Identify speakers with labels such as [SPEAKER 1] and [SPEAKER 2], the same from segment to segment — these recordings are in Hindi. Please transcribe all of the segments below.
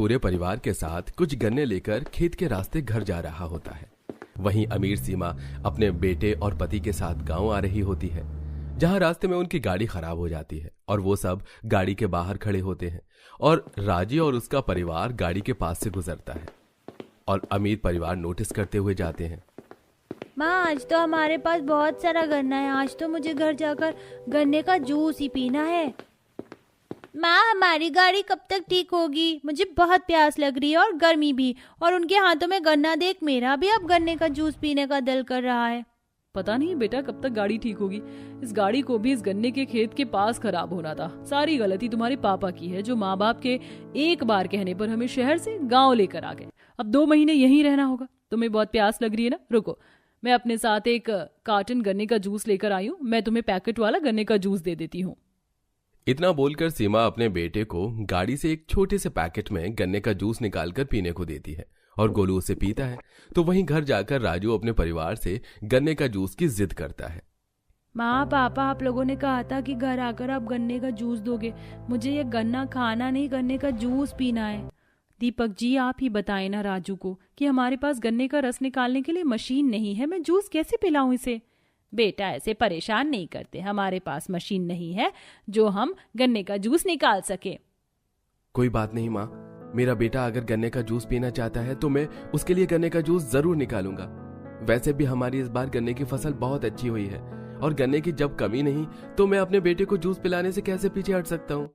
[SPEAKER 1] पूरे परिवार के साथ कुछ गन्ने लेकर खेत के रास्ते घर जा रहा होता है। वहीं अमीर सीमा अपने बेटे और पति के साथ गांव आ रही होती है, जहां रास्ते में उनकी गाड़ी खराब हो जाती है और वो सब गाड़ी के बाहर खड़े होते हैं और राजी और उसका परिवार गाड़ी के पास से गुजरता है और अमीर परिवार नोटिस करते हुए जाते हैं।
[SPEAKER 2] माँ, आज तो हमारे पास बहुत सारा गन्ना है। आज तो मुझे घर जाकर गन्ने का जूस ही पीना है। माँ, हमारी गाड़ी कब तक ठीक होगी? मुझे बहुत प्यास लग रही है और गर्मी भी, और उनके हाथों में गन्ना देख मेरा भी अब गन्ने का जूस पीने का दिल कर रहा है।
[SPEAKER 3] पता नहीं बेटा कब तक गाड़ी ठीक होगी। इस गाड़ी को भी इस गन्ने के खेत के पास खराब होना था। सारी गलती तुम्हारे पापा की है, जो माँ बाप के एक बार कहने पर हमें शहर से गांव लेकर आ गए। अब 2 महीने यहीं रहना होगा। तुम्हें बहुत प्यास लग रही है ना? रुको, मैं अपने साथ एक कार्टन गन्ने का जूस लेकर आई हूँ। मैं तुम्हें पैकेट वाला गन्ने का जूस दे देती हूँ।
[SPEAKER 1] इतना बोलकर सीमा अपने बेटे को गाड़ी से एक छोटे से पैकेट में गन्ने का जूस निकालकर पीने को देती है और गोलू उसे पीता है। तो वहीं घर जाकर राजू अपने परिवार से गन्ने का जूस की जिद करता है।
[SPEAKER 2] माँ, पापा, आप लोगों ने कहा था कि घर आकर आप गन्ने का जूस दोगे। मुझे ये गन्ना खाना नहीं, गन्ने का जूस पीना है। दीपक जी, आप ही बताएं ना राजू को कि हमारे पास गन्ने का रस निकालने के लिए मशीन नहीं है। मैं जूस कैसे पिलाऊं इसे? बेटा, ऐसे परेशान नहीं करते। हमारे पास मशीन नहीं है जो हम गन्ने का जूस निकाल सके।
[SPEAKER 1] कोई बात नहीं माँ, मेरा बेटा अगर गन्ने का जूस पीना चाहता है तो मैं उसके लिए गन्ने का जूस जरूर निकालूंगा। वैसे भी हमारी इस बार गन्ने की फसल बहुत अच्छी हुई है और गन्ने की जब कमी नहीं तो मैं अपने बेटे को जूस पिलाने से कैसे पीछे हट सकता हूँ।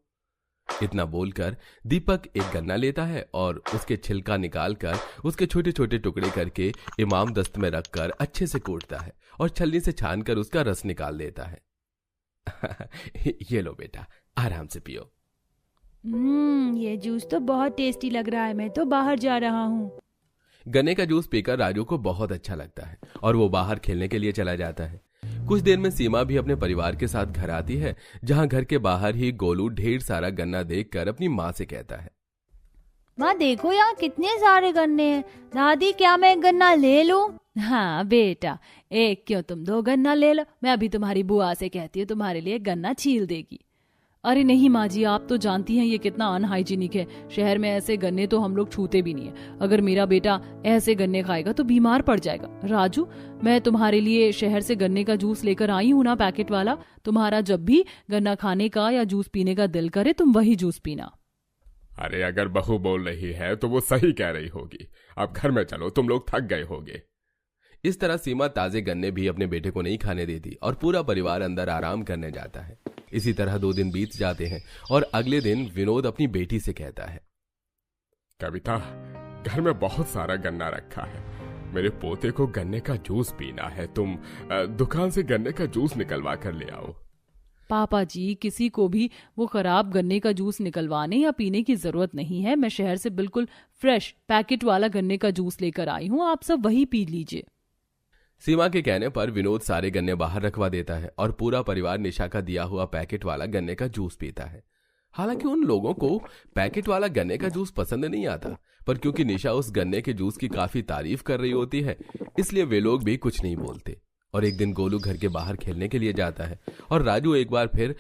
[SPEAKER 1] इतना बोलकर दीपक एक गन्ना लेता है और उसके छिलका निकालकर उसके छोटे छोटे टुकड़े करके इमाम दस्त में रखकर अच्छे से कूटता है और छलनी से छानकर उसका रस निकाल देता है। ये लो बेटा, आराम से पियो।
[SPEAKER 2] ये जूस तो बहुत टेस्टी लग रहा है। मैं तो बाहर जा रहा हूँ।
[SPEAKER 1] गन्ने का जूस पीकर राजू को बहुत अच्छा लगता है और वो बाहर खेलने के लिए चला जाता है। कुछ देर में सीमा भी अपने परिवार के साथ घर आती है, जहां घर के बाहर ही गोलू ढेर सारा गन्ना देखकर अपनी माँ से कहता है।
[SPEAKER 2] माँ, देखो यहाँ कितने सारे गन्ने हैं। दादी, क्या मैं एक गन्ना ले लूं? हाँ बेटा, एक क्यों, तुम 2 गन्ना ले लो। मैं अभी तुम्हारी बुआ से कहती हूँ, तुम्हारे लिए गन्ना छील देगी।
[SPEAKER 3] अरे नहीं माँ जी, आप तो जानती हैं ये कितना अनहाइजीनिक है। शहर में ऐसे गन्ने तो हम लोग छूते भी नहीं है। अगर मेरा बेटा ऐसे गन्ने खाएगा तो बीमार पड़ जाएगा। राजू, मैं तुम्हारे लिए शहर से गन्ने का जूस लेकर आई हूँ ना, पैकेट वाला। तुम्हारा जब भी गन्ना खाने का या जूस पीने का दिल करे तुम वही जूस पीना।
[SPEAKER 4] अरे अगर बहू बोल रही है तो वो सही कह रही होगी। अब घर में चलो, तुम लोग थक गए होगे।
[SPEAKER 1] इस तरह सीमा ताजे गन्ने भी अपने बेटे को नहीं खाने देती और पूरा परिवार अंदर आराम करने जाता है। इसी तरह 2 दिन बीत जाते हैं और अगले दिन विनोद अपनी बेटी से कहता है।
[SPEAKER 4] कविता, घर में बहुत सारा गन्ना रखा है। मेरे पोते को गन्ने का जूस पीना है। तुम दुकान से गन्ने का जूस निकलवा कर ले आओ।
[SPEAKER 3] पापा जी, किसी को भी वो खराब गन्ने का जूस निकलवाने या पीने की जरूरत नहीं है। मैं शहर से बिल्कुल फ्रेश पैकेट वाला गन्ने का जूस लेकर आई हूँ। आप सब वही पी लीजिए।
[SPEAKER 1] सीमा के कहने पर विनोद सारे गन्ने बाहर रखवा देता है और पूरा परिवार निशा का दिया हुआ पैकेट वाला गन्ने का जूस पीता है। हालांकि उन लोगों को पैकेट वाला गन्ने का जूस पसंद नहीं आता, पर क्योंकि निशा उस गन्ने के जूस की काफी तारीफ कर रही होती है, इसलिए वे लोग भी कुछ नहीं बोलते। और एक दिन गोलू घर के बाहर खेलने के लिए जाता है और राजू एक बार फिर